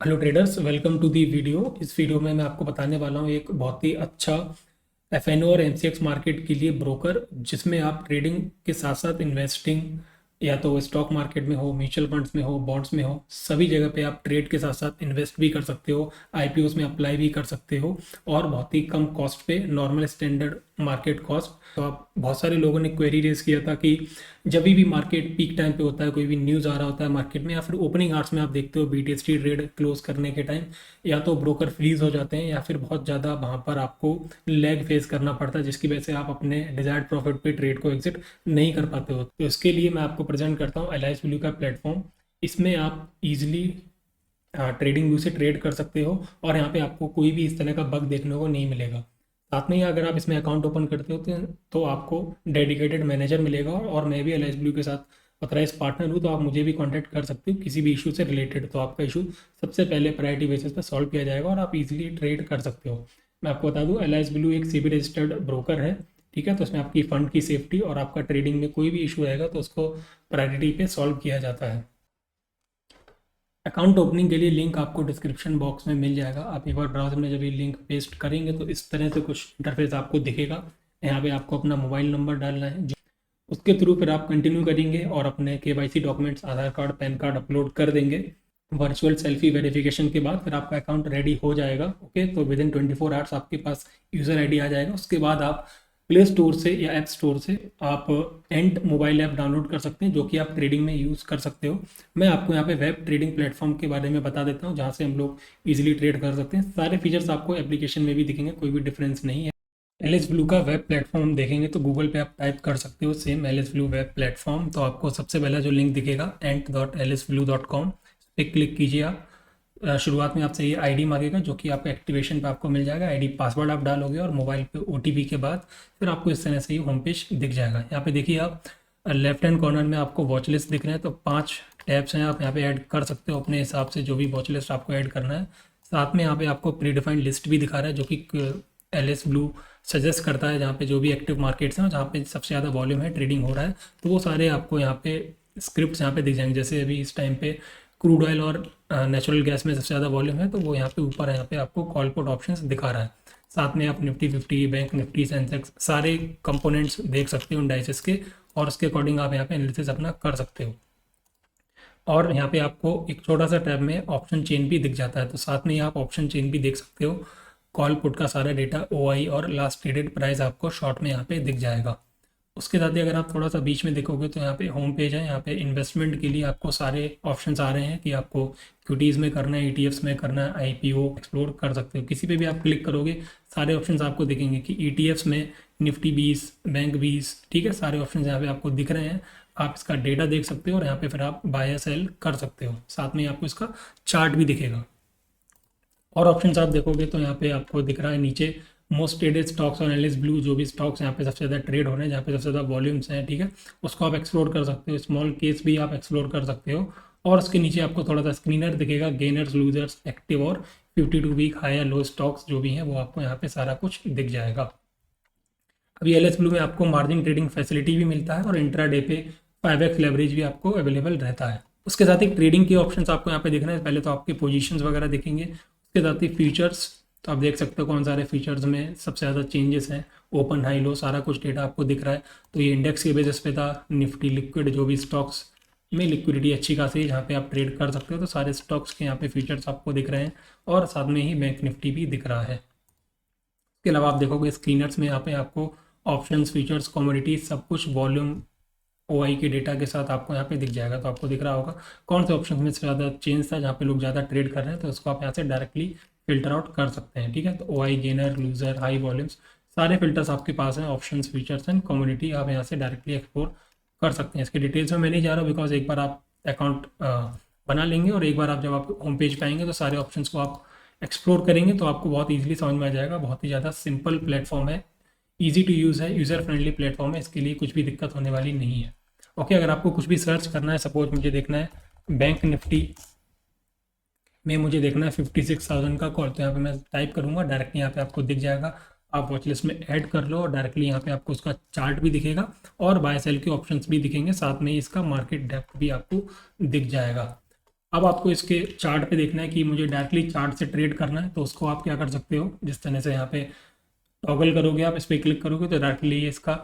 Hello traders, welcome to the video. इस video में मैं आपको बताने वाला हूँ एक बहुत ही अच्छा एफएनओ और एमसीएक्स मार्केट के लिए ब्रोकर, जिसमें आप ट्रेडिंग के साथ साथ इन्वेस्टिंग या तो स्टॉक मार्केट में हो, म्यूचुअल फंड्स में हो, बॉन्ड्स में हो, सभी जगह पे आप ट्रेड के साथ साथ इन्वेस्ट भी कर सकते हो, आईपीओस में अप्लाई भी कर सकते हो और बहुत ही कम कॉस्ट पे, नॉर्मल स्टैंडर्ड मार्केट कॉस्ट। तो आप बहुत सारे लोगों ने क्वेरी रेज किया था कि जब भी मार्केट पीक टाइम पे होता है, कोई भी न्यूज़ आ रहा होता है मार्केट में या फिर ओपनिंग आवर्स में आप देखते हो बीटीएसटी ट्रेड क्लोज करने के टाइम या तो ब्रोकर फ्रीज हो जाते हैं या फिर बहुत ज़्यादा वहाँ पर आपको लैग फेस करना पड़ता है, जिसकी वजह से आप अपने डिजायर्ड प्रॉफिट पे ट्रेड को एग्जिट नहीं कर पाते हो। तो इसके लिए मैं आपको प्रेजेंट करता हूँ एलाइस वैल्यू का प्लेटफॉर्म। इसमें आप इजिली ट्रेडिंग व्यू से ट्रेड कर सकते हो और यहाँ पे आपको कोई भी इस तरह का बग देखने को नहीं मिलेगा। साथ में ही अगर आप इसमें अकाउंट ओपन करते हो तो आपको डेडिकेटेड मैनेजर मिलेगा और मैं भी एल ब्लू के साथ ऑथराइज पार्टनर हूँ, तो आप मुझे भी कांटेक्ट कर सकते हो किसी भी इशू से रिलेटेड। तो आपका इशू सबसे पहले प्रायोरिटी बेसिस पर सॉल्व किया जाएगा और आप इजीली ट्रेड कर सकते हो। मैं आपको बता दूँ, एल ब्लू एक सीबी रजिस्टर्ड ब्रोकर है, ठीक है। तो इसमें आपकी फंड की सेफ्टी और आपका ट्रेडिंग में कोई भी इशू आएगा तो उसको प्रायोरिटी पे सॉल्व किया जाता है। अकाउंट ओपनिंग के लिए लिंक आपको डिस्क्रिप्शन बॉक्स में मिल जाएगा। आप एक बार ब्राउज़र में जब ये लिंक पेस्ट करेंगे तो इस तरह से कुछ इंटरफेस आपको दिखेगा। यहाँ पे आपको अपना मोबाइल नंबर डालना है, उसके थ्रू फिर आप कंटिन्यू करेंगे और अपने केवाईसी डॉक्यूमेंट्स, आधार कार्ड, पैन कार्ड अपलोड कर देंगे। वर्चुअल सेल्फी वेरिफिकेशन के बाद फिर आपका अकाउंट रेडी हो जाएगा। ओके, तो विद इन 24 आवर्स आपके पास यूज़र आईडी आ जाएगा। उसके बाद आप प्ले स्टोर से या ऐप स्टोर से आप एंड मोबाइल ऐप डाउनलोड कर सकते हैं, जो कि आप ट्रेडिंग में यूज़ कर सकते हो। मैं आपको यहाँ पे वेब ट्रेडिंग प्लेटफॉर्म के बारे में बता देता हूँ, जहाँ से हम लोग इजीली ट्रेड कर सकते हैं। सारे फीचर्स आपको एप्लीकेशन में भी दिखेंगे, कोई भी डिफरेंस नहीं है। एल एस ब्लू का वेब प्लेटफॉर्म देखेंगे तो गूगल पे आप टाइप कर सकते हो same L S blue web platform. तो आपको सबसे पहला जो लिंक दिखेगा ant.lsblue.com, इस पर क्लिक कीजिए आप। शुरुआत में आपसे ये आईडी मांगेगा, जो कि आपको एक्टिवेशन पे आपको मिल जाएगा। आईडी पासवर्ड आप डालोगे और मोबाइल पे ओटीपी के बाद फिर आपको इस तरह से ही होम पेज दिख जाएगा। यहाँ पे देखिए आप लेफ्ट हैंड कॉर्नर में आपको वॉच लिस्ट दिख रहे हैं, तो 5 टैब्स हैं, आप यहाँ पे ऐड कर सकते हो अपने हिसाब से जो भी वॉच लिस्ट आपको ऐड करना है। साथ में यहाँ पे आपको प्री डिफाइंड लिस्ट भी दिखा रहा है, जो कि एल एस ब्लू सजेस्ट करता है, जहाँ पे जो भी एक्टिव मार्केट्स हैं, जहाँ पे सबसे ज़्यादा वॉल्यूम है, ट्रेडिंग हो रहा है, तो वो सारे आपको यहाँ पे स्क्रिप्ट्स यहाँ पे दिख जाएंगे। जैसे अभी इस टाइम पे क्रूड ऑयल और नेचुरल गैस में सबसे ज़्यादा वॉल्यूम है, तो वो यहाँ पे ऊपर है, यहाँ पे आपको कॉल पुट ऑप्शंस दिखा रहा है। साथ में आप निफ्टी 50, बैंक निफ्टी, सेंसेक्स, सारे कंपोनेंट्स देख सकते हो इंडाइसेस के, और उसके अकॉर्डिंग आप यहाँ पे एनालिसिस अपना कर सकते हो। और यहाँ पे आपको एक छोटा सा टैब में ऑप्शन चेन भी दिख जाता है, तो साथ में ही आप ऑप्शन चेन भी देख सकते हो। कॉल पुट का सारा डेटा, ओआई और लास्ट ट्रेडेड प्राइस आपको शॉर्ट में यहाँ पे दिख जाएगा। उसके साथ ही अगर आप थोड़ा सा बीच में देखोगे तो यहाँ पे होम पेज है। यहाँ पे इन्वेस्टमेंट के लिए आपको सारे ऑप्शंस आ रहे हैं कि आपको इक्विटीज़ में करना है, ईटीएफ्स में करना है, आईपीओ एक्सप्लोर कर सकते हो। किसी पे भी आप क्लिक करोगे सारे ऑप्शंस आपको दिखेंगे कि ईटीएफ्स में निफ्टी 20, बैंक 20, ठीक है, सारे ऑप्शंस यहाँ पे आपको दिख रहे हैं। आप इसका डेटा देख सकते हो और यहाँ पे फिर आप बाय या सेल कर सकते हो। साथ में आपको इसका चार्ट भी दिखेगा। और ऑप्शंस आप देखोगे तो यहाँ पे आपको दिख रहा है नीचे मोस्ट ट्रेडेड स्टॉक्स और एनालिस्ट ब्लू, जो भी स्टॉक्स यहाँ पे सबसे ज़्यादा ट्रेड हो रहे हैं, जहाँ पे सबसे ज़्यादा वॉल्यूम्स हैं, ठीक है, उसको आप एक्सप्लोर कर सकते हो। स्मॉल केस भी आप एक्सप्लोर कर सकते हो। और उसके नीचे आपको थोड़ा सा स्क्रीनर दिखेगा, गेनर्स, लूजर्स, एक्टिव और 52 वीक हाई या लो स्टॉक्स जो भी हैं वो आपको यहाँ पे सारा कुछ दिख जाएगा। अभी एल एस ब्लू में आपको मार्जिन ट्रेडिंग फैसिलिटी भी मिलता है और इंट्रा डे पे 5x लेवरेज भी आपको अवेलेबल रहता है। उसके साथ ही ट्रेडिंग के ऑप्शंस आपको यहाँ पे दिख रहे हैं। पहले तो आपके पोजीशंस वगैरह दिखेंगे, उसके साथ ही फीचर्स, तो आप देख सकते हो कौन सारे फीचर्स में सबसे ज़्यादा चेंजेस हैं, ओपन, हाई, लो, सारा कुछ डेटा आपको दिख रहा है। तो ये इंडेक्स के बेसिस पे था। निफ्टी लिक्विड, जो भी स्टॉक्स में लिक्विडिटी अच्छी खासी है जहाँ पे आप ट्रेड कर सकते हो, तो सारे स्टॉक्स के यहाँ पे फीचर्स आपको दिख रहे हैं और साथ में ही बैंक निफ्टी भी दिख रहा है। इसके अलावा आप देखोगे स्क्रीनर्स में यहाँ पे आपको ऑप्शंस, फीचर्स, कमोडिटीज, सब कुछ वॉल्यूम ओआई के डेटा के साथ आपको यहाँ पे दिख जाएगा। तो आपको दिख रहा होगा कौन से ऑप्शन में ज़्यादा चेंज था, जहाँ पे लोग ज़्यादा ट्रेड कर रहे हैं, तो उसको आप यहाँ से डायरेक्टली फिल्टर आउट कर सकते हैं, ठीक है। तो OI, gainer, loser, high volumes, सारे फिल्टर्स आपके पास हैं। ऑप्शंस, फीचर्स एंड कम्युनिटी आप यहाँ से डायरेक्टली एक्सप्लोर कर सकते हैं। इसके डिटेल्स में मैं नहीं जा रहा हूँ, बिकॉज एक बार आप अकाउंट बना लेंगे और एक बार आप जब आप होम पेज पे आएंगे तो सारे ऑप्शंस को आप एक्सप्लोर करेंगे तो आपको बहुत ईजिली समझ में आ जाएगा। बहुत ही ज़्यादा सिंपल प्लेटफॉर्म है, ईजी टू यूज़ है, यूज़र फ्रेंडली प्लेटफॉर्म है, इसके लिए कुछ भी दिक्कत होने वाली नहीं है। ओके, अगर आपको कुछ भी सर्च करना है, सपोज मुझे देखना है बैंक निफ्टी में, मुझे देखना है 56,000 का कॉल, तो यहाँ पे मैं टाइप करूँगा, डायरेक्टली यहाँ पे आपको दिख जाएगा। आप वॉच लिस्ट में ऐड कर लो और डायरेक्टली यहाँ पे आपको उसका चार्ट भी दिखेगा और बाय सेल के ऑप्शंस भी दिखेंगे। साथ में ही इसका मार्केट डेप्थ भी आपको दिख जाएगा। अब आपको इसके चार्ट पे देखना है कि मुझे डायरेक्टली चार्ट से ट्रेड करना है, तो उसको आप क्या कर सकते हो, जिस तरह से यहाँ पे टॉगल करोगे आप, इस पर क्लिक करोगे तो डायरेक्टली इसका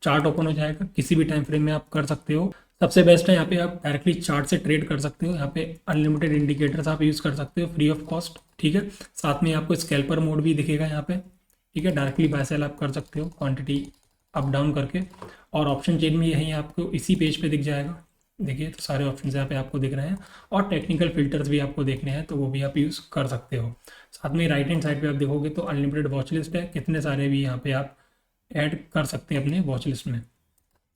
चार्ट ओपन हो जाएगा। किसी भी टाइम फ्रेम में आप कर सकते हो। सबसे बेस्ट है यहाँ पे आप डायरेक्टली चार्ट से ट्रेड कर सकते हो। यहाँ पे अनलिमिटेड इंडिकेटर्स आप यूज़ कर सकते हो फ्री ऑफ कॉस्ट, ठीक है। साथ में आपको स्कैल्पर मोड भी दिखेगा यहाँ पे, ठीक है। डायरेक्टली बाय सेल आप कर सकते हो क्वांटिटी अप डाउन करके। और ऑप्शन चेन में यही आपको इसी पेज पे दिख जाएगा। देखिए तो सारे ऑप्शन यहाँ पे आपको दिख रहे हैं, और टेक्निकल फिल्टर्स भी आपको देखने हैं तो वो भी आप यूज़ कर सकते हो। साथ में राइट हैंड साइड पे आप देखोगे तो अनलिमिटेड वॉच लिस्ट है, कितने सारे भी यहाँ पे आप ऐड कर सकते हैं अपने वॉच लिस्ट में।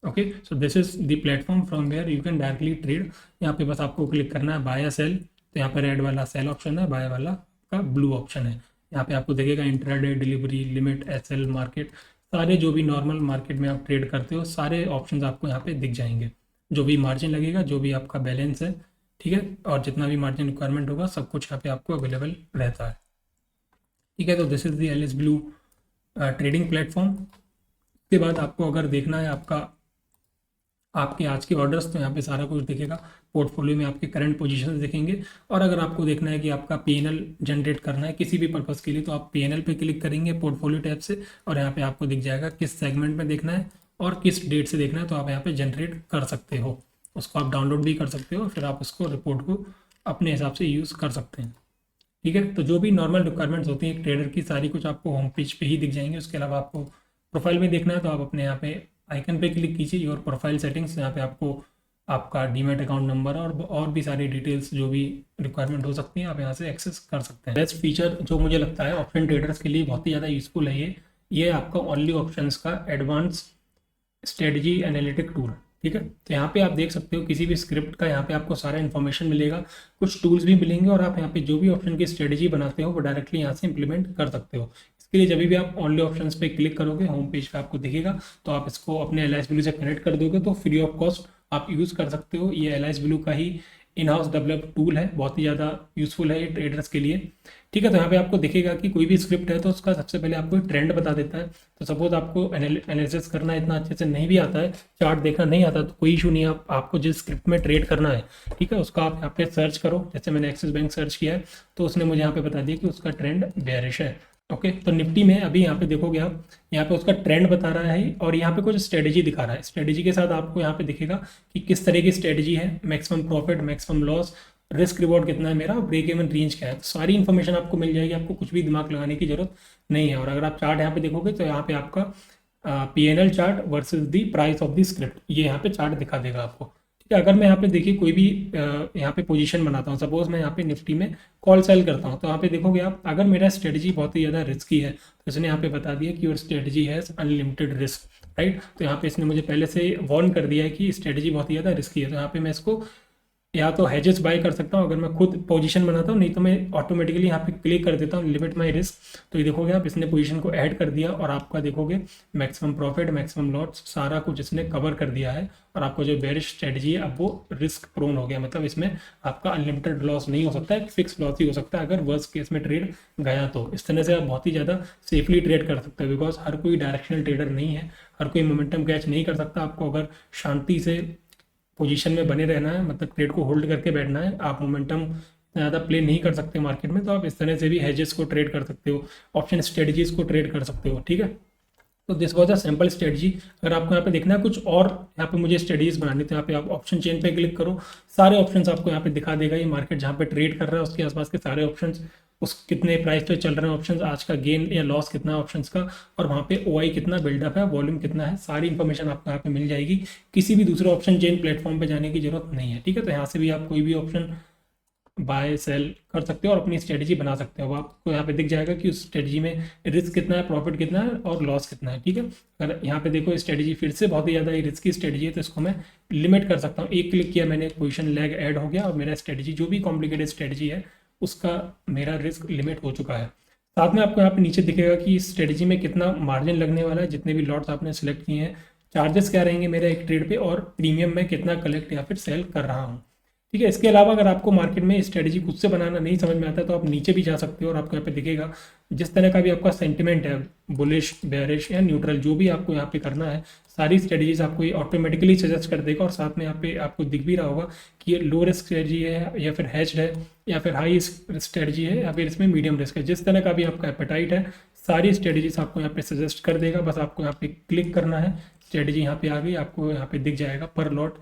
Okay, so this is the platform from where you can directly trade. यहाँ पे बस आपको क्लिक करना है बाय या सेल, तो यहाँ पे रेड वाला सेल ऑप्शन है, बाय वाला का ब्लू ऑप्शन है। यहाँ पे आपको देखेगा intraday, delivery, limit, SL, market, सारे जो भी नॉर्मल मार्केट में आप ट्रेड करते हो सारे ऑप्शंस आपको यहाँ पे दिख जाएंगे। जो भी मार्जिन लगेगा, जो भी आपका बैलेंस है, ठीक है, और जितना भी मार्जिन रिक्वायरमेंट होगा सब कुछ यहाँ पे आपको अवेलेबल रहता है, ठीक है। तो this is the L S blue trading platform. उसके बाद आपको अगर देखना है आपके आज के ऑर्डर्स, तो यहाँ पे सारा कुछ दिखेगा। पोर्टफोलियो में आपके करंट पोजीशंस दिखेंगे। और अगर आपको देखना है कि आपका पीएनएल जनरेट करना है किसी भी पर्पज़ के लिए, तो आप पीएनएल पे क्लिक करेंगे पोर्टफोलियो टैब से, और यहाँ पे आपको दिख जाएगा किस सेगमेंट में देखना है और किस डेट से देखना है, तो आप यहाँ पे जनरेट कर सकते हो। उसको आप डाउनलोड भी कर सकते हो, फिर आप उसको रिपोर्ट को अपने हिसाब से यूज़ कर सकते हैं, ठीक है। तो जो भी नॉर्मल रिक्वायरमेंट्स होती हैं ट्रेडर की, सारी कुछ आपको होम पेज पे ही दिख जाएंगे। उसके अलावा आपको प्रोफाइल में देखना है तो आप अपने यहाँ पे आइकन पे क्लिक कीजिए, योर प्रोफाइल सेटिंग्स। यहाँ पे आपको आपका डीमैट अकाउंट नंबर और भी सारी डिटेल्स जो भी रिक्वायरमेंट हो सकती हैं आप यहाँ से एक्सेस कर सकते हैं। बेस्ट फीचर जो मुझे लगता है ऑप्शन ट्रेडर्स के लिए बहुत ही ज़्यादा यूजफुल है ये आपका ओनली ऑप्शंस का एडवांस स्ट्रेटजी एनालिटिक टूल, ठीक है। तो यहाँ पे आप देख सकते हो किसी भी स्क्रिप्ट का यहाँ पे आपको सारा इन्फॉर्मेशन मिलेगा, कुछ टूल्स भी मिलेंगे, और आप यहाँ पे जो भी ऑप्शन की स्ट्रेटजी बनाते हो वो डायरेक्टली यहाँ से इंप्लीमेंट कर सकते हो। इसके लिए जब भी आप ओनली ऑप्शंस पे क्लिक करोगे होम पेज पे आपको दिखेगा, तो आप इसको अपने एलआईएस ब्लू से कनेक्ट कर दोगे तो फ्री ऑफ कॉस्ट आप यूज़ कर सकते हो। ये एलआईएस ब्लू का ही इन हाउस डेवलप टूल है, बहुत ही ज़्यादा यूज़फुल है ये ट्रेडर्स के लिए, ठीक है। तो यहाँ पे आपको दिखेगा कि कोई भी स्क्रिप्ट है तो उसका सबसे पहले आपको ट्रेंड बता देता है। तो सपोज आपको एनालिसिस करना इतना अच्छे से नहीं भी आता है, चार्ट देखना नहीं आता, तो कोई इशू नहीं है। आपको जिस स्क्रिप्ट में ट्रेड करना है, ठीक है, उसका आप यहाँ पे सर्च करो। जैसे मैंने एक्सिस बैंक सर्च किया है तो उसने मुझे यहाँ पे बता दिया कि उसका ट्रेंड बेयरिश है। ओके, तो निफ्टी में अभी यहाँ पे देखोगे आप, यहाँ पे उसका ट्रेंड बता रहा है और यहाँ पे कुछ स्ट्रेटजी दिखा रहा है। स्ट्रेटजी के साथ आपको यहाँ पे दिखेगा कि किस तरह की स्ट्रेटजी है, maximum profit, maximum loss, risk reward कितना है मेरा, ब्रेक इवन रेंज क्या है। तो सारी इन्फॉर्मेशन आपको मिल जाएगी, आपको कुछ भी दिमाग लगाने की जरूरत नहीं है। और अगर आप चार्ट यहाँ पे देखोगे तो यहाँ पे आपका PNL chart versus the price of the script, ये यहाँ पे चार्ट दिखा देगा आपको, ठीक है। अगर मैं यहाँ पे देखिए कोई भी यहाँ पे पोजीशन बनाता हूँ, सपोज मैं यहाँ पे निफ्टी में कॉल सेल करता हूँ, तो यहाँ पे देखोगे आप, अगर मेरा स्ट्रेटजी बहुत ही ज़्यादा रिस्की है तो इसने यहाँ पे बता दिया कि your strategy has unlimited risk, right. तो यहाँ पे इसने मुझे पहले से वार्न कर दिया है कि स्ट्रेटजी बहुत ही ज़्यादा रिस्की है। तो यहाँ पे मैं इसको या तो हेजेस बाय कर सकता हूँ अगर मैं खुद पोजीशन बनाता हूँ, नहीं तो मैं ऑटोमेटिकली यहाँ पे क्लिक कर देता हूँ लिमिट माय रिस्क। तो ये देखोगे आप, इसने पोजीशन को ऐड कर दिया और आपका देखोगे मैक्सिमम प्रॉफिट, मैक्सिमम लॉस, सारा कुछ इसने कवर कर दिया है। और आपको जो बेरिश स्ट्रेटजी है अब वो रिस्क प्रोन हो गया, मतलब इसमें आपका अनलिमिटेड लॉस नहीं हो सकता है, फिक्स लॉस ही हो सकता है अगर वर्स्ट केस में ट्रेड गया तो। इस तरह से आप बहुत ही ज़्यादा सेफली ट्रेड कर सकते हो, बिकॉज हर कोई डायरेक्शनल ट्रेडर नहीं है, हर कोई मोमेंटम कैच नहीं कर सकता। आपको अगर शांति से पोजीशन में बने रहना है, मतलब ट्रेड को होल्ड करके बैठना है, आप मोमेंटम ज़्यादा प्ले नहीं कर सकते मार्केट में, तो आप इस तरह से भी हेजेस को ट्रेड कर सकते हो, ऑप्शन स्ट्रेटजीज को ट्रेड कर सकते हो, ठीक है। तो this was a simple strategy. अगर आपको यहाँ पे देखना है कुछ और यहाँ पे मुझे स्ट्रेटजीज बनानी, तो यहाँ पे आप ऑप्शन चेन पे क्लिक करो, सारे ऑप्शंस आपको यहाँ पे दिखा देगा। ये मार्केट जहाँ पे ट्रेड कर रहा है उसके आसपास के सारे ऑप्शंस, उस कितने प्राइस पे चल रहे हैं ऑप्शंस, आज का गेन या लॉस कितना है ऑप्शंस का, और वहाँ पे ओआई कितना, बिल्डअप है, वॉल्यूम कितना है, सारी इन्फॉर्मेशन आपको यहाँ पे मिल जाएगी। किसी भी दूसरे ऑप्शन चेन प्लेटफॉर्म पे जाने की जरूरत नहीं है, ठीक है। तो यहाँ से भी आप कोई भी ऑप्शन बाय सेल कर सकते हो और अपनी स्ट्रेटजी बना सकते हो। आपको यहाँ पे दिख जाएगा कि उस स्ट्रेटजी में रिस्क कितना है, प्रॉफिट कितना है और लॉस कितना है, ठीक है। अगर यहाँ पे देखो स्ट्रेटजी फिर से बहुत ही ज़्यादा रिस्की स्ट्रेटजी है तो इसको मैं लिमिट कर सकता हूँ। एक क्लिक किया मैंने, पोजीशन लैग ऐड हो गया और मेरा स्ट्रेटजी जो भी कॉम्प्लिकेटेड स्ट्रेटजी है उसका मेरा रिस्क लिमिट हो चुका है। साथ में आपको यहाँ पे नीचे दिखेगा कि इस स्ट्रेटजी में कितना मार्जिन लगने वाला है, जितने भी लॉट्स आपने सेलेक्ट किए हैं, चार्जेस क्या रहेंगे मेरे एक ट्रेड पे, और प्रीमियम में कितना कलेक्ट या फिर सेल कर रहा हूँ, ठीक है। इसके अलावा अगर आपको मार्केट में स्ट्रेटजी खुद से बनाना नहीं समझ में आता है तो आप नीचे भी जा सकते हो और आपको यहाँ पे दिखेगा जिस तरह का भी आपका सेंटिमेंट है, बुलिश, बेयरिश या न्यूट्रल, जो भी आपको यहाँ पे करना है, सारी स्ट्रेटजीज आपको ये ऑटोमेटिकली सजेस्ट कर देगा। और साथ में यहाँ पे आपको दिख भी रहा होगा कि ये लो रिस्क स्ट्रेटजी है या फिर हेज्ड है या फिर हाई स्ट्रेटजी है या फिर इसमें मीडियम रिस्क है। जिस तरह का भी आपका एपेटाइट है, सारी स्ट्रेटजीज आपको यहाँ पे सजेस्ट कर देगा। बस आपको यहाँ पे क्लिक करना है, स्ट्रेटजी यहाँ पे आ गई, आपको यहाँ पे दिख जाएगा पर लॉट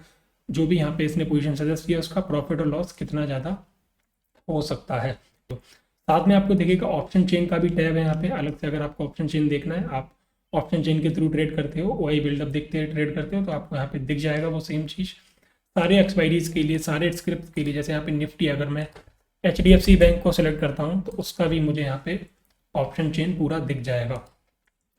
जो भी यहाँ पे इसने पोजीशन सजेस्ट किया उसका प्रॉफिट और लॉस कितना ज़्यादा हो सकता है। तो साथ में आपको देखिएगा ऑप्शन चेन का भी टैब है यहाँ पे अलग से। अगर आपको ऑप्शन चेन देखना है, आप ऑप्शन चेन के थ्रू ट्रेड करते हो, वही बिल्डअप देखते हैं ट्रेड करते हो, तो आपको यहाँ पे दिख जाएगा वो सेम चीज़ सारे एक्सपायरीज के लिए, सारे स्क्रिप्ट के लिए। जैसे यहाँ पे निफ्टी, अगर मैं HDFC बैंक को सिलेक्ट करता हूँ तो उसका भी मुझे यहाँ पे ऑप्शन चेन पूरा दिख जाएगा।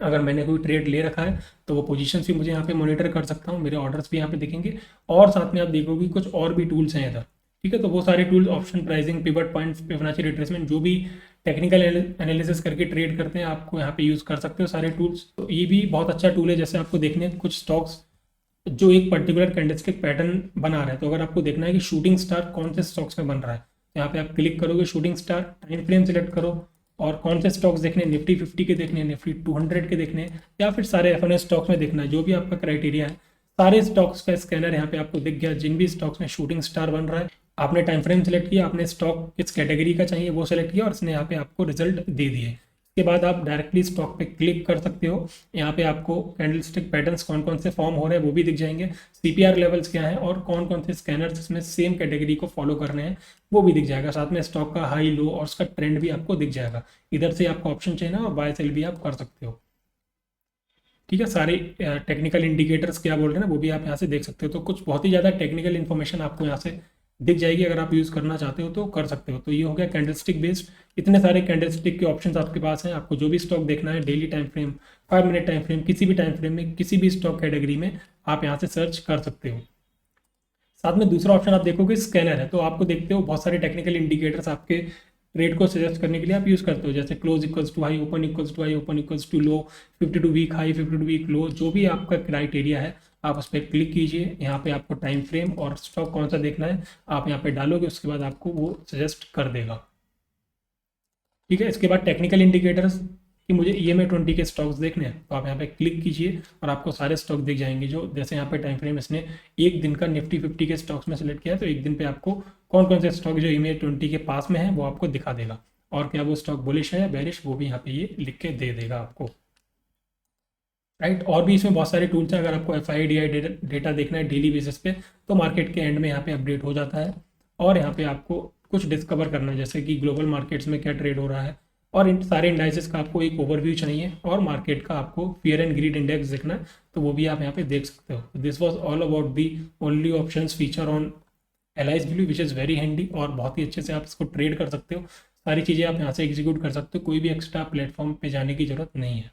अगर मैंने कोई ट्रेड ले रखा है तो वो पोजीशन भी मुझे यहाँ पे मॉनिटर कर सकता हूँ, मेरे ऑर्डर्स भी यहाँ पे दिखेंगे। और साथ में आप देखोगे कुछ और भी टूल्स हैं इधर, ठीक है। तो वो सारे tools, option pricing, pivot point, Fibonacci retracement, जो भी टेक्निकल एनालिसिस करके ट्रेड करते हैं, आपको यहाँ पे यूज़ कर सकते हो सारे टूल्स। तो ये भी बहुत अच्छा टूल है। जैसे आपको देखने कुछ स्टॉक्स जो एक पर्टिकुलर कैंडलस्टिक पैटर्न बना रहा है, तो अगर आपको देखना है कि शूटिंग स्टार कौन से स्टॉक्स में बन रहा है, तो यहाँ पे आप क्लिक करोगे, shooting star, time frame select करो और कौन से स्टॉक्स देखने, निफ्टी 50 के देखने, निफ्टी 200 के देखने, या फिर सारे FNO स्टॉक्स में देखना है, जो भी आपका क्राइटेरिया है। सारे स्टॉक्स का स्कैनर यहाँ पे आपको दिख गया। जिन भी स्टॉक्स में शूटिंग स्टार बन रहा है, आपने टाइम फ्रेम सेलेक्ट किया, आपने स्टॉक किस कैटेगरी का चाहिए वो सेलेक्ट किया और इसने यहाँ पे आपको रिजल्ट दे दिए। उसके बाद आप डायरेक्टली स्टॉक पे क्लिक कर सकते हो। यहाँ पे आपको कैंडलस्टिक पैटर्न्स कौन कौन से फॉर्म हो रहे हैं वो भी दिख जाएंगे, CPR लेवल्स क्या है और कौन कौन से स्कैनर्स इसमें सेम कैटेगरी को फॉलो करने हैं वो भी दिख जाएगा। साथ में स्टॉक का हाई, लो और उसका ट्रेंड भी आपको दिख जाएगा। इधर से आपको ऑप्शन चाहिए और बाय सेल भी आप कर सकते हो, ठीक है। सारे टेक्निकल इंडिकेटर्स क्या बोल रहे हैं वो भी आप यहाँ से देख सकते हो। तो कुछ बहुत ही ज़्यादा टेक्निकल इन्फॉर्मेशन आपको यहाँ से दिख जाएगी। अगर आप यूज़ करना चाहते हो तो कर सकते हो। तो ये हो गया कैंडलस्टिक बेस्ड। इतने सारे कैंडलस्टिक के ऑप्शंस आपके पास हैं। आपको जो भी स्टॉक देखना है, daily time frame, 5 minute time frame, किसी भी टाइम फ्रेम में, किसी भी स्टॉक कैटेगरी में आप यहाँ से सर्च कर सकते हो। साथ में दूसरा ऑप्शन आप देखोगे स्कैनर है। तो आपको देखते हो बहुत सारे टेक्निकल इंडिकेटर्स आपके रेट को सजेस्ट करने के लिए आप यूज़ करते हो, जैसे close equals to high, open equals to high, open equals to low, 52 week high, 52 week low, जो भी आपका क्राइटेरिया है आप उस पर क्लिक कीजिए। यहाँ पे आपको टाइम फ्रेम और स्टॉक कौन सा देखना है आप यहाँ पे डालोगे, उसके बाद आपको वो सजेस्ट कर देगा, ठीक है। इसके बाद टेक्निकल इंडिकेटर्स कि मुझे EMA 20 के स्टॉक्स देखने हैं, तो आप यहाँ पे क्लिक कीजिए और आपको सारे स्टॉक दिख जाएंगे। जो जैसे यहाँ पे टाइम फ्रेम इसने एक दिन का निफ्टी 50 के स्टॉक्स में सेलेक्ट किया है, तो एक दिन पे आपको कौन कौन से स्टॉक जो EMA 20 के पास में है वो आपको दिखा देगा। और क्या वो स्टॉक बुलिश है या बेरिश वो भी यहाँ पे ये लिख के दे देगा आपको, राइट। और भी इसमें बहुत सारे टूल्स हैं। अगर आपको FIDI डेटा देखना है डेली बेसिस पे, तो मार्केट के एंड में यहाँ पे अपडेट हो जाता है। और यहाँ पे आपको कुछ डिस्कवर करना है, जैसे कि ग्लोबल मार्केट्स में क्या ट्रेड हो रहा है, और इन सारे इंडाइसेस का आपको एक ओवरव्यू चाहिए, और मार्केट का आपको फियर एंड ग्रीड इंडेक्स देखना है, तो वो भी आप यहाँ पे देख सकते हो। This was all about the only options feature on LIS Blue which is very handy, और बहुत ही अच्छे से आप इसको ट्रेड कर सकते हो। सारी चीज़ें आप यहाँ से एग्जीक्यूट कर सकते हो, कोई भी एक्स्ट्रा प्लेटफॉर्म पे जाने की जरूरत नहीं है।